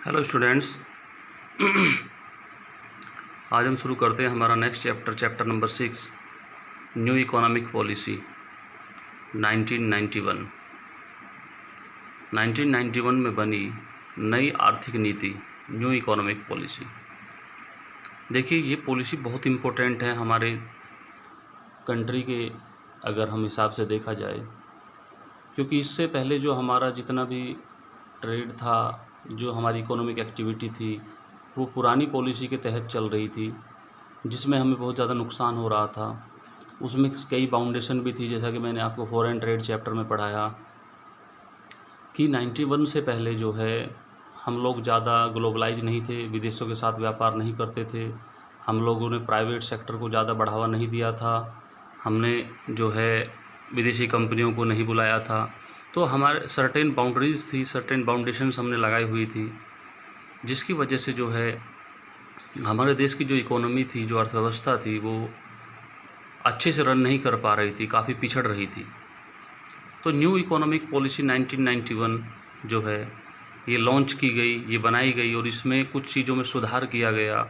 Hello students. आज हम शुरू करते हैं हमारा next chapter number 6, new economic policy 1991 में बनी नई आर्थिक नीति न्यू इकोनॉमिक पॉलिसी। देखिए, ये पॉलिसी बहुत इम्पोर्टेंट है हमारे कंट्री के, अगर हम हिसाब से देखा जाए, क्योंकि इससे पहले जो हमारा जितना भी ट्रेड था, जो हमारी इकोनॉमिक एक्टिविटी थी, वो पुरानी पॉलिसी के तहत चल रही थी, जिसमें हमें बहुत ज़्यादा नुकसान हो रहा था। उसमें कई बाउंडेशन भी थी, जैसा कि मैंने आपको फॉरेन ट्रेड चैप्टर में पढ़ाया कि 91 से पहले जो है हम लोग ज़्यादा ग्लोबलाइज नहीं थे, विदेशों के साथ व्यापार नहीं करते थे, हम लोगों ने प्राइवेट सेक्टर को ज़्यादा बढ़ावा नहीं दिया था, हमने जो है विदेशी कंपनियों को नहीं बुलाया था। तो हमारे सर्टेन बाउंड्रीज़ थी, सर्टेन बाउंडेशंस हमने लगाई हुई थी, जिसकी वजह से जो है हमारे देश की जो इकोनॉमी थी, जो अर्थव्यवस्था थी, वो अच्छे से रन नहीं कर पा रही थी, काफ़ी पिछड़ रही थी। तो न्यू इकोनॉमिक पॉलिसी 1991 जो है ये लॉन्च की गई, ये बनाई गई, और इसमें कुछ चीज़ों में सुधार किया गया,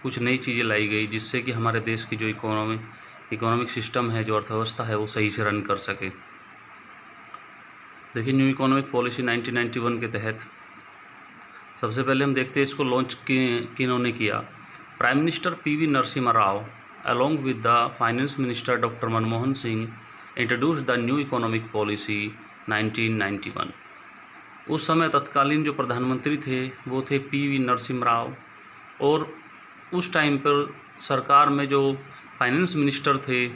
कुछ नई चीज़ें लाई गई, जिससे कि हमारे देश की जो इकोनॉमिक सिस्टम है, जो अर्थव्यवस्था है, वो सही से रन कर सके। देखिए, न्यू इकोनॉमिक पॉलिसी 1991 के तहत सबसे पहले हम देखते हैं इसको लॉन्च किन्होंने किया। Prime minister PV Narasimha Rao along with the finance minister doctor Manmohan Singh introduce the new economic policy 1991। उस समय तत्कालीन जो प्रधानमंत्री थे वो थे पीवी नरसिम्हा राव, और उस टाइम पर सरकार में जो फाइनेंस मिनिस्टर थे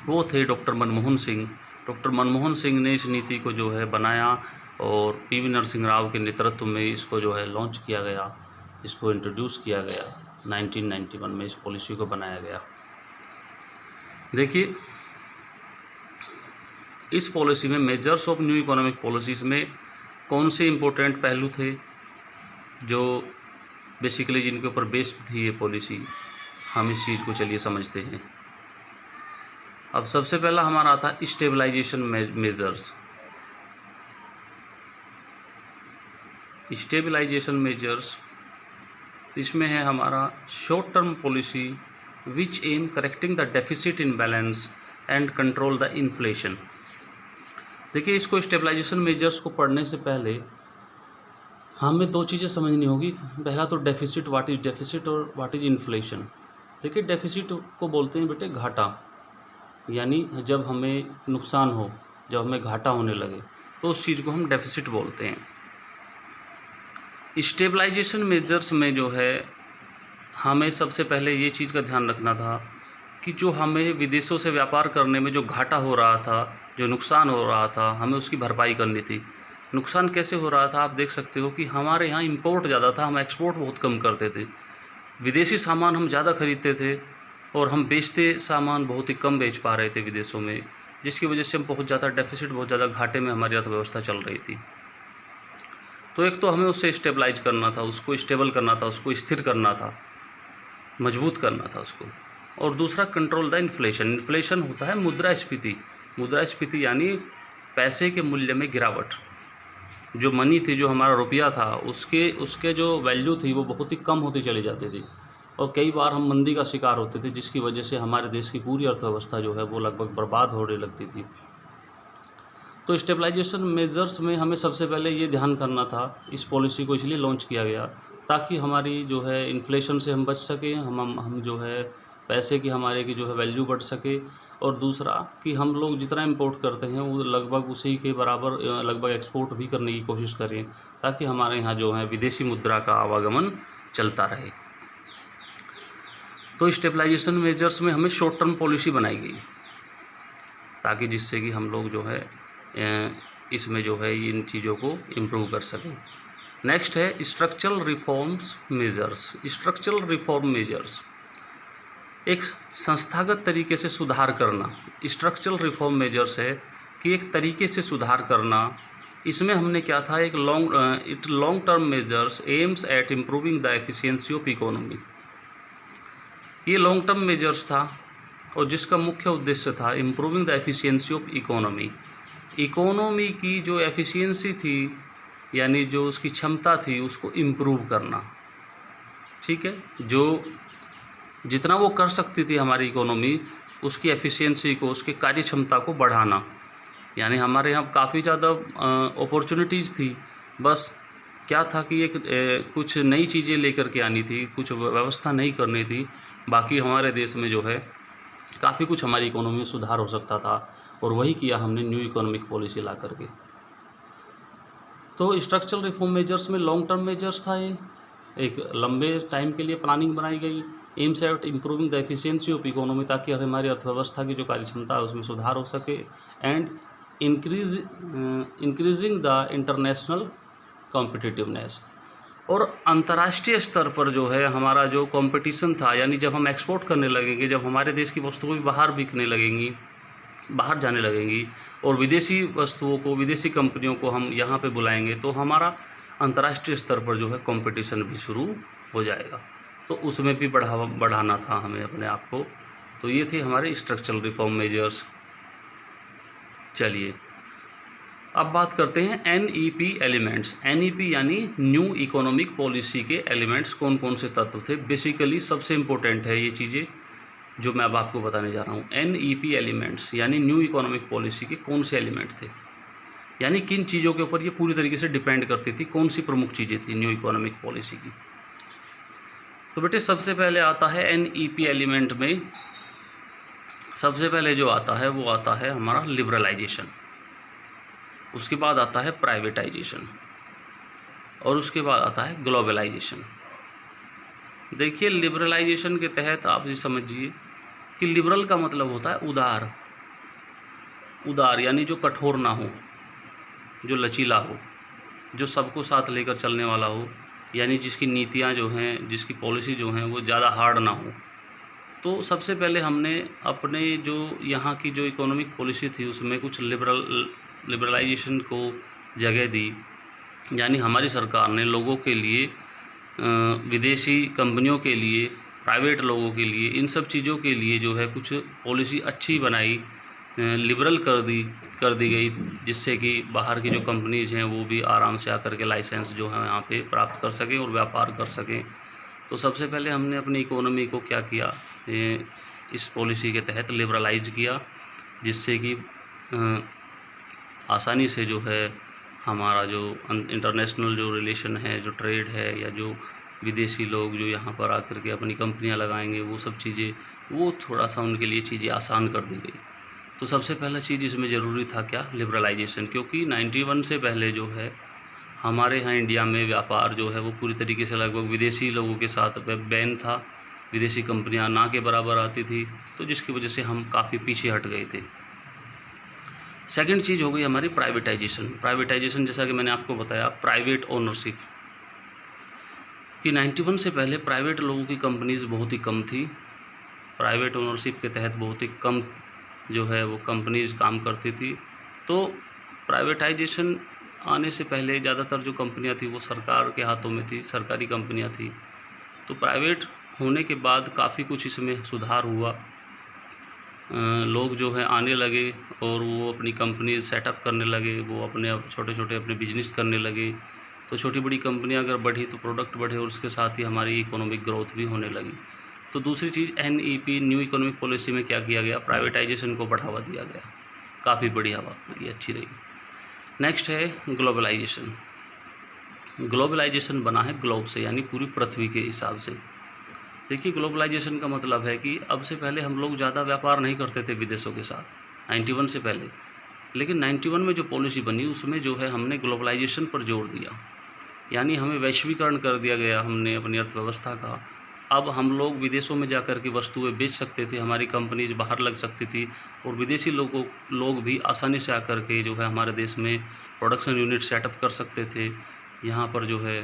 वो थे डॉक्टर मनमोहन सिंह। डॉक्टर मनमोहन सिंह ने इस नीति को जो है बनाया, और पीवी नरसिम्हा राव के नेतृत्व में इसको जो है लॉन्च किया गया, इसको इंट्रोड्यूस किया गया। 1991 में इस पॉलिसी को बनाया गया। देखिए, इस पॉलिसी में measures of new economic policies में कौन से इम्पोर्टेंट पहलू थे जो बेसिकली जिनके ऊपर बेस्ड थी ये पॉलिसी, हम इस चीज़ को चलिए समझते हैं। अब सबसे पहला हमारा आता है स्टेबलाइजेशन मेजर्स। स्टेबलाइजेशन मेजर्स, इसमें है हमारा short term policy which am correcting the deficit in balance and control the inflation. देखिए, इसको स्टेबलाइजेशन मेजर्स को पढ़ने से पहले हमें दो चीज़ें समझनी होगी। पहला तो डेफिसिट, व्हाट इज़ डेफिसिट, और व्हाट इज़ इन्फ्लेशन। देखिए, डेफिसिट को बोलते हैं बेटे घाटा, यानी जब हमें नुकसान हो, जब हमें घाटा होने लगे, तो उस चीज़ को हम डेफिसिट बोलते हैं। स्टेबलाइजेशन मेजर्स में जो है हमें सबसे पहले ये चीज़ का ध्यान रखना था कि जो हमें विदेशों से व्यापार करने में जो घाटा हो रहा था, जो नुकसान हो रहा था, हमें उसकी भरपाई करनी थी। नुकसान कैसे हो रहा था, आप देख सकते हो कि हमारे यहाँ इंपोर्ट ज़्यादा था, हम एक्सपोर्ट बहुत कम करते थे। विदेशी सामान हम ज़्यादा खरीदते थे और हम बेचते सामान बहुत ही कम बेच पा रहे थे विदेशों में, जिसकी वजह से हम बहुत ज़्यादा डेफिसिट, बहुत ज़्यादा घाटे में हमारी अर्थव्यवस्था चल रही थी। तो एक तो हमें उसे स्टेबलाइज करना था, उसको स्टेबल करना था, उसको स्थिर करना था, मजबूत करना था उसको। और दूसरा कंट्रोल द इन्फ्लेशन। इन्फ्लेशन होता है मुद्रास्फीति। मुद्रास्फीति यानी पैसे के मूल्य में गिरावट। जो मनी थी, जो हमारा रुपया था, उसके जो वैल्यू थी वो बहुत ही कम होती चली जाती थी, और कई बार हम मंदी का शिकार होते थे, जिसकी वजह से हमारे देश की पूरी अर्थव्यवस्था जो है वो लगभग बर्बाद होने लगती थी। तो स्टेबलाइजेशन मेजर्स में हमें सबसे पहले ये ध्यान करना था, इस पॉलिसी को इसलिए लॉन्च किया गया ताकि हमारी जो है इन्फ्लेशन से हम बच सकें, हम जो है पैसे की हमारे की जो है वैल्यू बढ़ सके, और दूसरा कि हम लोग जितना इंपोर्ट करते हैं वो लगभग उसी के बराबर लगभग एक्सपोर्ट भी करने की कोशिश करें, ताकि हमारे यहाँ जो है विदेशी मुद्रा का आवागमन चलता रहे। तो स्टेबलाइजेशन मेजर्स में हमें शॉर्ट टर्म पॉलिसी बनाई गई, ताकि जिससे कि हम लोग जो है इसमें जो है इन चीज़ों को इम्प्रूव कर सकें। नेक्स्ट है structural reforms measures. Structural reform measures एक संस्थागत तरीके से सुधार करना। स्ट्रक्चरल रिफॉर्म मेजर्स है कि एक तरीके से सुधार करना। इसमें हमने क्या था, एक long term measures aims at improving the efficiency of economy. ये लॉन्ग टर्म मेजर्स था, और जिसका मुख्य उद्देश्य था improving the efficiency of economy. Economy की जो एफिशिएंसी थी यानी जो उसकी क्षमता थी उसको इम्प्रूव करना, ठीक है। जो जितना वो कर सकती थी हमारी इकोनॉमी, उसकी एफिशिएंसी को, उसकी कार्य क्षमता को बढ़ाना। यानी हमारे यहाँ काफ़ी ज़्यादा अपॉर्चुनिटीज़ थी, बस क्या था कि एक कुछ नई चीज़ें लेकर के आनी थी, कुछ व्यवस्था नहीं करनी थी। बाकी हमारे देश में जो है काफ़ी कुछ हमारी इकोनॉमी में सुधार हो सकता था, और वही किया हमने न्यू इकोनॉमिक पॉलिसी ला करके। तो स्ट्रक्चरल रिफॉर्म मेजर्स में लॉन्ग टर्म मेजर्स था, ये एक लंबे टाइम के लिए प्लानिंग बनाई गई, aims at improving the efficiency of economy, ताकि हमारी अर्थव्यवस्था की जो कार्य क्षमता है उसमें सुधार हो सके, and increasing the international competitiveness. और अंतर्राष्ट्रीय स्तर पर जो है हमारा जो कंपटीशन था, यानी जब हम एक्सपोर्ट करने लगेंगे, जब हमारे देश की वस्तुएं भी बाहर बिकने लगेंगी, बाहर जाने लगेंगी, और विदेशी वस्तुओं को, विदेशी कंपनियों को हम यहाँ पे बुलाएंगे, तो हमारा अंतर्राष्ट्रीय स्तर पर जो है कंपटीशन भी शुरू हो जाएगा। तो उसमें भी बढ़ाना था हमें अपने आप को। तो ये थे हमारे स्ट्रक्चरल रिफॉर्म मेजर्स। चलिए अब बात करते हैं NEP एलिमेंट्स। NEP यानी न्यू इकोनॉमिक पॉलिसी के एलिमेंट्स कौन कौन से तत्व थे। बेसिकली सबसे इम्पोर्टेंट है ये चीज़ें जो मैं अब आपको बताने जा रहा हूँ। NEP एलिमेंट्स यानी न्यू इकोनॉमिक पॉलिसी के कौन से एलिमेंट थे, यानी किन चीज़ों के ऊपर ये पूरी तरीके से डिपेंड करती थी, कौन सी प्रमुख चीज़ें थी न्यू इकोनॉमिक पॉलिसी की। तो बेटे सबसे पहले आता है NEP एलिमेंट में, सबसे पहले जो आता है वो आता है हमारा लिबरलाइजेशन, उसके बाद आता है प्राइवेटाइजेशन, और उसके बाद आता है ग्लोबलाइजेशन। देखिए लिबरलाइजेशन के तहत आप ये समझिए कि लिबरल का मतलब होता है उदार, उदार यानी जो कठोर ना हो, जो लचीला हो, जो सबको साथ लेकर चलने वाला हो, यानी जिसकी नीतियाँ जो हैं, जिसकी पॉलिसी जो हैं वो ज़्यादा हार्ड ना हो। तो सबसे पहले हमने अपने जो यहाँ की जो इकोनॉमिक पॉलिसी थी उसमें कुछ लिबरलाइजेशन को जगह दी, यानी हमारी सरकार ने लोगों के लिए, विदेशी कंपनियों के लिए, प्राइवेट लोगों के लिए, इन सब चीज़ों के लिए जो है कुछ पॉलिसी अच्छी बनाई, लिबरल कर दी गई, जिससे कि बाहर की जो कंपनीज़ हैं वो भी आराम से आकर के लाइसेंस जो है यहाँ पे प्राप्त कर सकें और व्यापार कर सकें। तो सबसे पहले हमने अपनी इकोनॉमी को क्या किया, इस पॉलिसी के तहत लिबरलाइज किया, जिससे कि आसानी से जो है हमारा जो इंटरनेशनल जो रिलेशन है, जो ट्रेड है, या जो विदेशी लोग जो यहाँ पर आकर के अपनी कंपनियाँ लगाएंगे, वो सब चीज़ें, वो थोड़ा सा उनके लिए चीज़ें आसान कर दी गई। तो सबसे पहला चीज़ इसमें ज़रूरी था क्या, लिबरलाइजेशन, क्योंकि 91 से पहले जो है हमारे यहाँ इंडिया में व्यापार जो है वो पूरी तरीके से लगभग विदेशी लोगों के साथ बैन था, विदेशी कंपनियाँ ना के बराबर आती थी, तो जिसकी वजह से हम काफ़ी पीछे हट गए थे। सेकंड चीज़ हो गई हमारी प्राइवेटाइजेशन। प्राइवेटाइजेशन जैसा कि मैंने आपको बताया, प्राइवेट ओनरशिप कि 91 से पहले प्राइवेट लोगों की कंपनीज़ बहुत ही कम थी, प्राइवेट ओनरशिप के तहत बहुत ही कम जो है वो कंपनीज़ काम करती थी। तो प्राइवेटाइजेशन आने से पहले ज़्यादातर जो कंपनियां थी वो सरकार के हाथों में थी, सरकारी कंपनियां थी। तो प्राइवेट होने के बाद काफ़ी कुछ इसमें सुधार हुआ, लोग जो है आने लगे और वो अपनी कंपनी सेटअप करने लगे, वो अपने छोटे छोटे अपने बिजनेस करने लगे। तो छोटी बड़ी कंपनियां अगर बढ़ी तो प्रोडक्ट बढ़े, और उसके साथ ही हमारी इकोनॉमिक ग्रोथ भी होने लगी। तो दूसरी चीज़ NEP न्यू इकोनॉमिक पॉलिसी में क्या किया गया, प्राइवेटाइजेशन को बढ़ावा दिया गया, काफ़ी बढ़िया बात, ये अच्छी रही। नेक्स्ट है ग्लोबलाइजेशन। ग्लोबलाइजेशन बना है ग्लोब से, यानी पूरी पृथ्वी के हिसाब से। देखिए ग्लोबलाइजेशन का मतलब है कि अब से पहले हम लोग ज़्यादा व्यापार नहीं करते थे विदेशों के साथ 91 से पहले, लेकिन 91 में जो पॉलिसी बनी उसमें जो है हमने ग्लोबलाइजेशन पर जोर दिया, यानी हमें वैश्वीकरण कर दिया गया हमने अपनी अर्थव्यवस्था का। अब हम लोग विदेशों में जाकर के वस्तुएं बेच सकते थे, हमारी कंपनीज बाहर लग सकती थी, और विदेशी लोग भी आसानी से आकर के जो है हमारे देश में प्रोडक्शन यूनिट सेटअप कर सकते थे, यहाँ पर जो है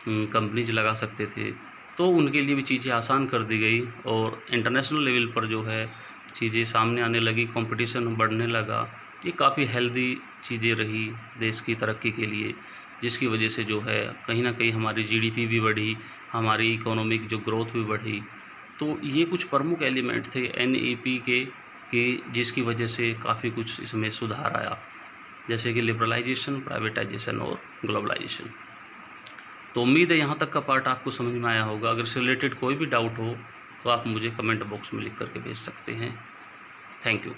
कंपनीज लगा सकते थे। तो उनके लिए भी चीज़ें आसान कर दी गई, और इंटरनेशनल लेवल पर जो है चीज़ें सामने आने लगी, कंपटीशन बढ़ने लगा। ये काफ़ी हेल्दी चीज़ें रही देश की तरक्की के लिए, जिसकी वजह से जो है कहीं ना कहीं हमारी GDP भी बढ़ी, हमारी इकोनॉमिक जो ग्रोथ भी बढ़ी। तो ये कुछ प्रमुख एलिमेंट थे NEP के कि जिसकी वजह से काफ़ी कुछ इसमें सुधार आया। जैसे कि लिबरलाइजेशन, प्राइवेटाइजेशन और ग्लोबलाइजेशन। तो उम्मीद है यहाँ तक का पार्ट आपको समझ में आया होगा। अगर इससे रिलेटेड कोई भी डाउट हो तो आप मुझे कमेंट बॉक्स में लिख करके भेज सकते हैं। Thank you.